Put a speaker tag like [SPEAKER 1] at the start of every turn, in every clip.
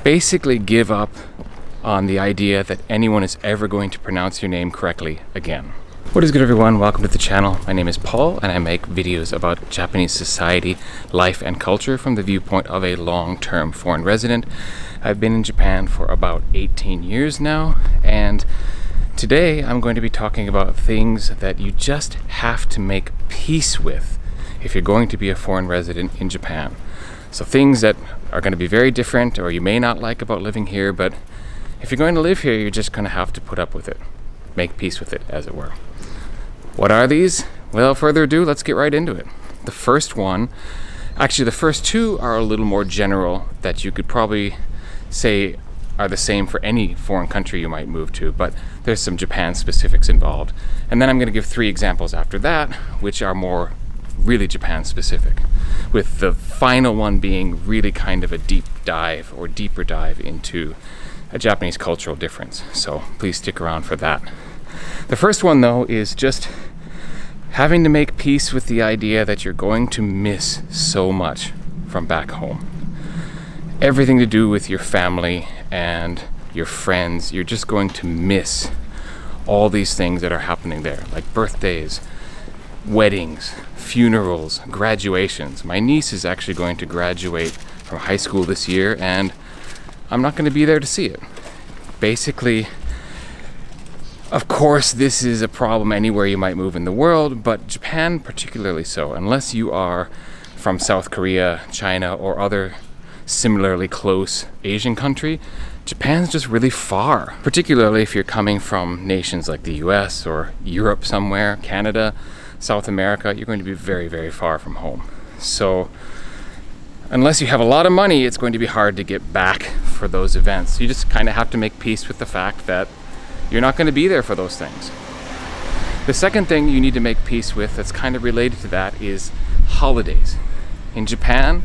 [SPEAKER 1] Basically give up on the idea that anyone is ever going to pronounce your name correctly again. What is good, everyone? Welcome to the channel. My name is Paul and I make videos about Japanese society, life and culture from the viewpoint of a long-term foreign resident. I've been in Japan for about 18 years now, and today I'm going to be talking about things that you just have to make peace with if you're going to be a foreign resident in Japan. So things that are going to be very different or you may not like about living here, but if you're going to live here, you're just going to have to put up with it. Make peace with it, as it were. What are these? Without further ado, let's get right into it. The first one, actually the first two are a little more general that you could probably say are the same for any foreign country you might move to, but there's some Japan specifics involved. And then I'm going to give 3 examples after that, which are more really Japan specific, with the final one being really kind of a deep dive or deeper dive into a Japanese cultural difference. So please stick around for that. The first one, though, is just having to make peace with the idea that you're going to miss so much from back home. Everything to do with your family and your friends, you're just going to miss all these things that are happening there, like birthdays, weddings, funerals, graduations. My niece is actually going to graduate from high school this year, and I'm not going to be there to see it. Basically, of course, this is a problem anywhere you might move in the world, but Japan particularly so. Unless you are from South Korea, China, or other similarly close Asian country, Japan's just really far. Particularly if you're coming from nations like the US or Europe somewhere, Canada, South America, you're going to be very, very far from home. So unless you have a lot of money, it's going to be hard to get back for those events. You just kind of have to make peace with the fact that you're not going to be there for those things. The second thing you need to make peace with that's kind of related to that is holidays. In Japan,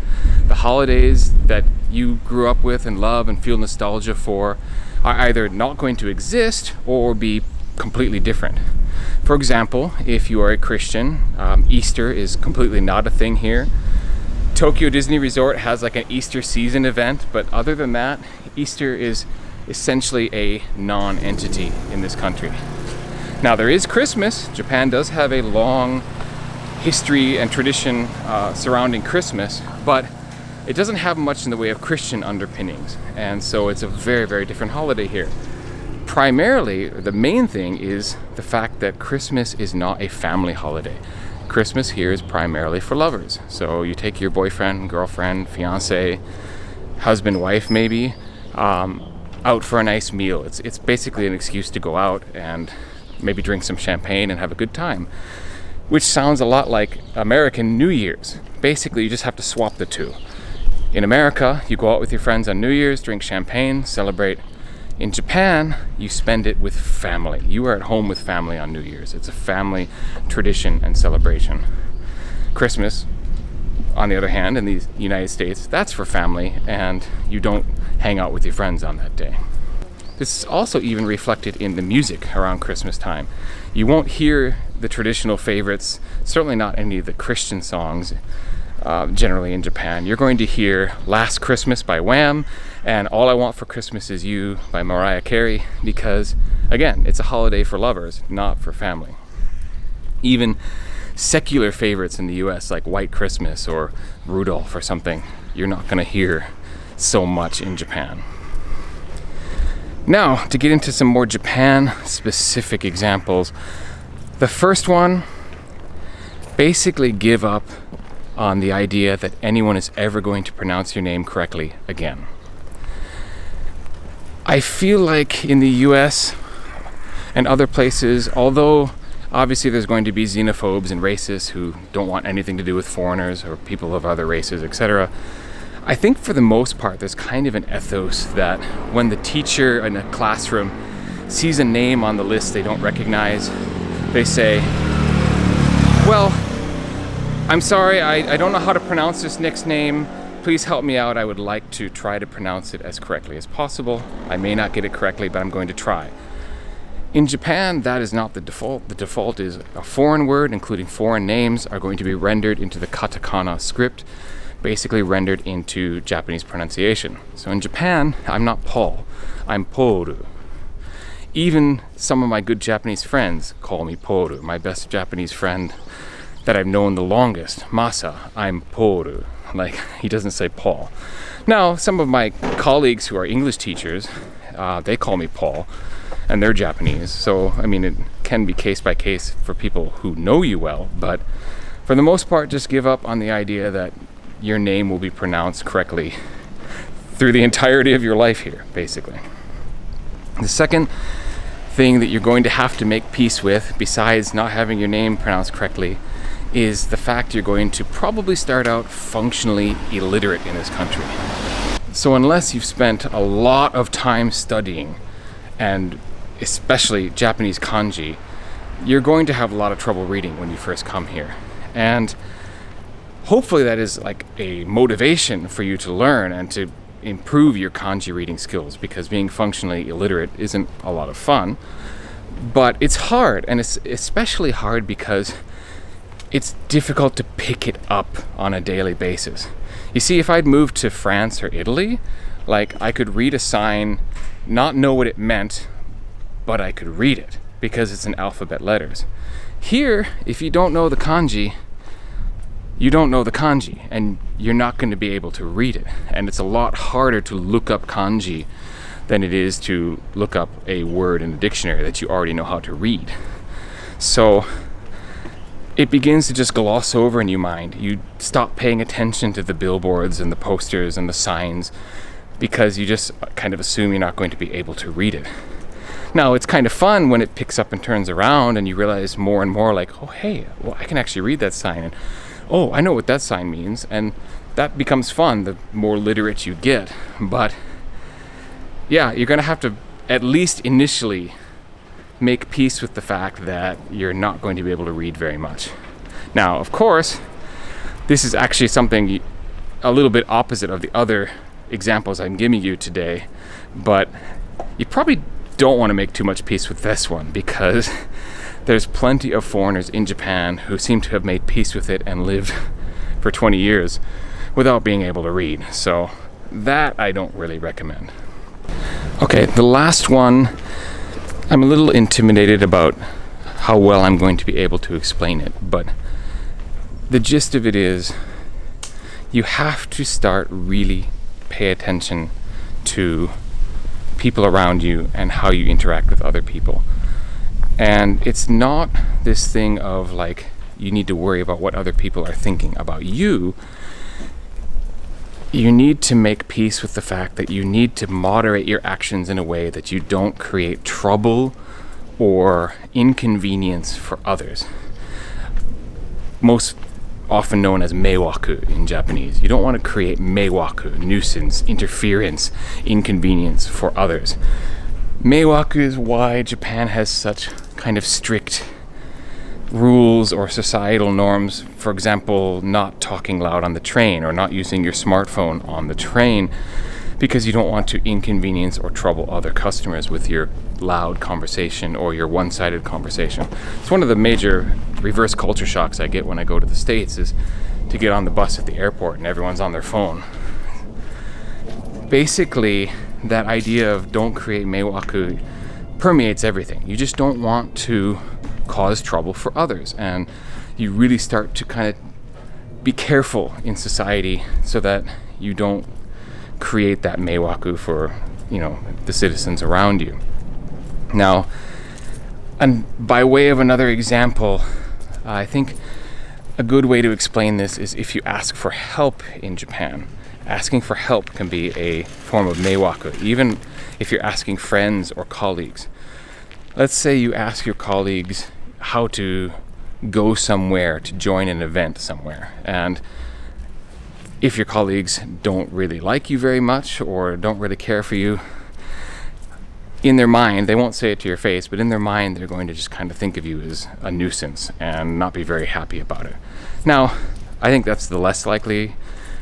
[SPEAKER 1] the holidays that you grew up with and love and feel nostalgia for are either not going to exist or be completely different. For example, if you are a Christian, Easter is completely not a thing here. Tokyo Disney Resort has like an Easter season event, but other than that, Easter is essentially a non-entity in this country. Now, there is Christmas. Japan does have a long history and tradition surrounding Christmas, but it doesn't have much in the way of Christian underpinnings, and so it's a very, very different holiday here. Primarily, the main thing is the fact that Christmas is not a family holiday. Christmas here is primarily for lovers. So you take your boyfriend, girlfriend, fiance, husband, wife maybe, out for a nice meal. It's basically an excuse to go out and maybe drink some champagne and have a good time, which sounds a lot like American New Year's. Basically, you just have to swap the two. In America, you go out with your friends on New Year's, drink champagne, celebrate. In Japan, you spend it with family. You are at home with family on New Year's. It's a family tradition and celebration. Christmas, on the other hand, in the United States, that's for family, and you don't hang out with your friends on that day. This is also even reflected in the music around Christmas time. You won't hear the traditional favorites, certainly not any of the Christian songs, generally in Japan. You're going to hear Last Christmas by Wham! And All I Want for Christmas Is You by Mariah Carey, because, again, it's a holiday for lovers, not for family. Even secular favorites in the US, like White Christmas or Rudolph or something, you're not going to hear so much in Japan. Now, to get into some more Japan-specific examples, the first one, basically give up on the idea that anyone is ever going to pronounce your name correctly again. I feel like in the US and other places, although obviously there's going to be xenophobes and racists who don't want anything to do with foreigners or people of other races, etc., I think for the most part there's kind of an ethos that when the teacher in a classroom sees a name on the list they don't recognize, they say, well, I'm sorry, I don't know how to pronounce this next name. Please help me out. I would like to try to pronounce it as correctly as possible. I may not get it correctly, but I'm going to try. In Japan, that is not the default. The default is a foreign word, including foreign names, are going to be rendered into the katakana script basically rendered into Japanese pronunciation. So in Japan, I'm not Paul, I'm Poru. Even some of my good Japanese friends call me Poru. My best Japanese friend that I've known the longest, Masa, I'm Poru. Like, he doesn't say Paul. Now, some of my colleagues who are English teachers, they call me Paul, and they're Japanese. So, I mean, it can be case by case for people who know you well, but for the most part, just give up on the idea that your name will be pronounced correctly through the entirety of your life here, basically. The second thing that you're going to have to make peace with, besides not having your name pronounced correctly, is the fact you're going to probably start out functionally illiterate in this country. So unless you've spent a lot of time studying, and especially Japanese kanji, you're going to have a lot of trouble reading when you first come here. And hopefully that is like a motivation for you to learn and to improve your kanji reading skills, because being functionally illiterate isn't a lot of fun. But it's hard, and it's especially hard because it's difficult to pick it up on a daily basis. You see, if I'd moved to France or Italy, like, I could read a sign, not know what it meant, but I could read it because it's in alphabet letters. Here, if you don't know the kanji, you don't know the kanji, and you're not going to be able to read it. And it's a lot harder to look up kanji than it is to look up a word in a dictionary that you already know how to read. So it begins to just gloss over in your mind. You stop paying attention to the billboards and the posters and the signs because you just kind of assume you're not going to be able to read it. Now, it's kind of fun when it picks up and turns around and you realize more and more, like, oh, hey, well, I can actually read that sign, and oh, I know what that sign means. And that becomes fun the more literate you get. But yeah, you're going to have to at least initially make peace with the fact that you're not going to be able to read very much. Now, of course, this is actually something a little bit opposite of the other examples I'm giving you today, but you probably don't want to make too much peace with this one, because there's plenty of foreigners in Japan who seem to have made peace with it and lived for 20 years without being able to read. So that I don't really recommend. Okay, the last one, I'm a little intimidated about how well I'm going to be able to explain it, but the gist of it is you have to start really pay attention to people around you and how you interact with other people. And it's not this thing of like you need to worry about what other people are thinking about you. You need to make peace with the fact that you need to moderate your actions in a way that you don't create trouble or inconvenience for others. Most often known as meiwaku in Japanese. You don't want to create meiwaku, nuisance, interference, inconvenience for others. Meiwaku is why Japan has such kind of strict rules or societal norms. For example, not talking loud on the train or not using your smartphone on the train, because you don't want to inconvenience or trouble other customers with your loud conversation or your one-sided conversation. It's one of the major reverse culture shocks I get when I go to the States, is to get on the bus at the airport and everyone's on their phone. Basically, that idea of don't create meiwaku permeates everything. You just don't want to cause trouble for others, and you really start to kind of be careful in society so that you don't create that meiwaku for, the citizens around you. Now, and by way of another example, I think a good way to explain this is if you ask for help in Japan. Asking for help can be a form of meiwaku, even if you're asking friends or colleagues. Let's say you ask your colleagues how to go somewhere, to join an event somewhere, and if your colleagues don't really like you very much or don't really care for you, in their mind, they won't say it to your face, but in their mind, they're going to just kind of think of you as a nuisance and not be very happy about it. Now, I think that's the less likely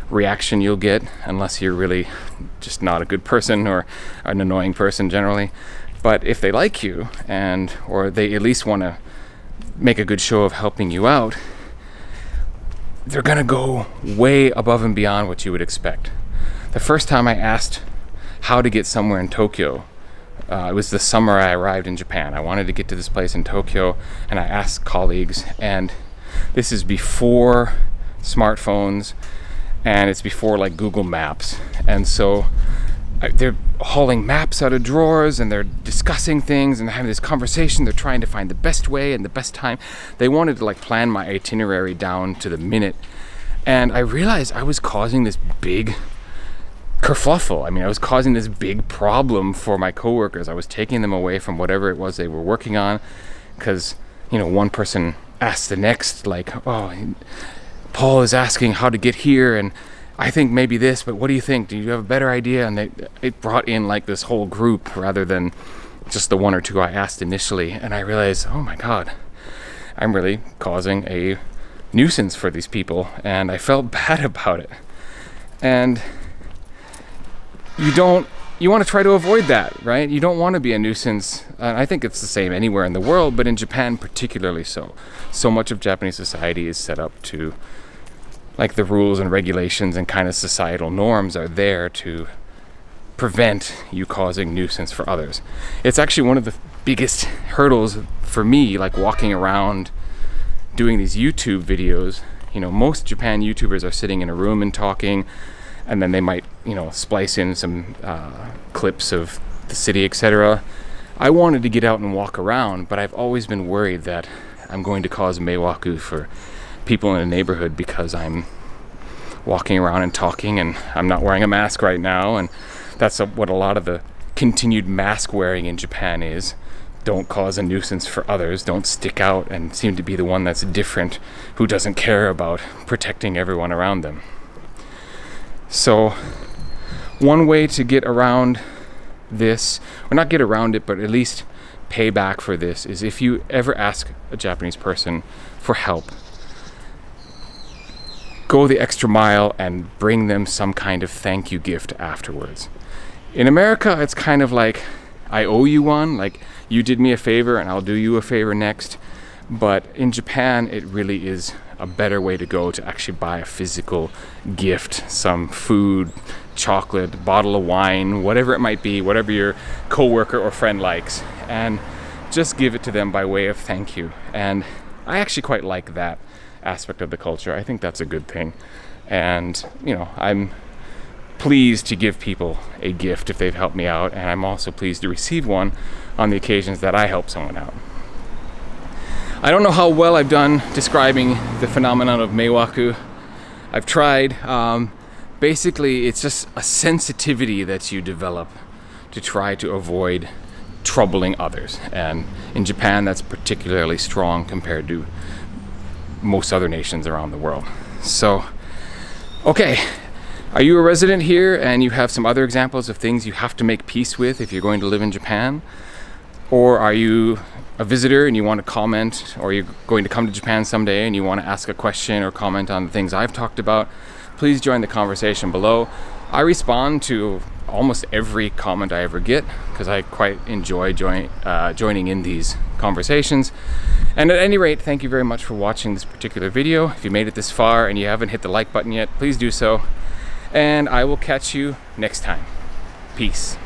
[SPEAKER 1] reaction you'll get, unless you're really just not a good person or an annoying person generally. But if they like you, or they at least want to make a good show of helping you out, they're gonna go way above and beyond what you would expect. The first time I asked how to get somewhere in Tokyo, it was the summer I arrived in Japan. I wanted to get to this place in Tokyo, and I asked colleagues, and this is before smartphones, and it's before like Google Maps. And so they're hauling maps out of drawers, and they're discussing things and having this conversation. They're trying to find the best way and the best time. They wanted to like plan my itinerary down to the minute. And I realized I was causing this big kerfuffle. I mean, I was causing this big problem for my coworkers. I was taking them away from whatever it was they were working on, because, you know, one person asked the next, like, oh, Paul is asking how to get here, and I think maybe this, but what do you think? Do you have a better idea? And it brought in like this whole group rather than just the one or two I asked initially. And I realized, oh my God, I'm really causing a nuisance for these people, and I felt bad about it. And you want to try to avoid that, right? You don't want to be a nuisance. I think it's the same anywhere in the world, but in Japan particularly so. So much of Japanese society is set up to, like, the rules and regulations and kind of societal norms are there to prevent you causing nuisance for others. It's actually one of the biggest hurdles for me, like walking around doing these YouTube videos. You know, most Japan YouTubers are sitting in a room and talking, and then they might, you know, splice in some clips of the city, etc. I wanted to get out and walk around, but I've always been worried that I'm going to cause meiwaku for people in the neighborhood because I'm walking around and talking, and I'm not wearing a mask right now. And that's what a lot of the continued mask wearing in Japan is. Don't cause a nuisance for others. Don't stick out and seem to be the one that's different, who doesn't care about protecting everyone around them. So one way to get around this, or not get around it, but at least pay back for this, is if you ever ask a Japanese person for help, go the extra mile and bring them some kind of thank you gift afterwards. In America, it's kind of like, I owe you one, like you did me a favor and I'll do you a favor next. But in Japan, it really is a better way to go, to actually buy a physical gift, some food, chocolate, bottle of wine, whatever it might be, whatever your coworker or friend likes, and just give it to them by way of thank you. And I actually quite like that aspect of the culture. I think that's a good thing. And, you know, I'm pleased to give people a gift if they've helped me out, and I'm also pleased to receive one on the occasions that I help someone out. I don't know how well I've done describing the phenomenon of meiwaku. I've tried. Basically, it's just a sensitivity that you develop to try to avoid troubling others. And in Japan, that's particularly strong compared to most other nations around the world. So, okay, are you a resident here and you have some other examples of things you have to make peace with if you're going to live in Japan? Or are you a visitor and you want to comment, or you're going to come to Japan someday and you want to ask a question or comment on the things I've talked about? Please join the conversation below. I respond to almost every comment I ever get because I quite enjoy joining in these conversations. And at any rate, thank you very much for watching this particular video. If you made it this far and you haven't hit the like button yet, please do so. And I will catch you next time. Peace.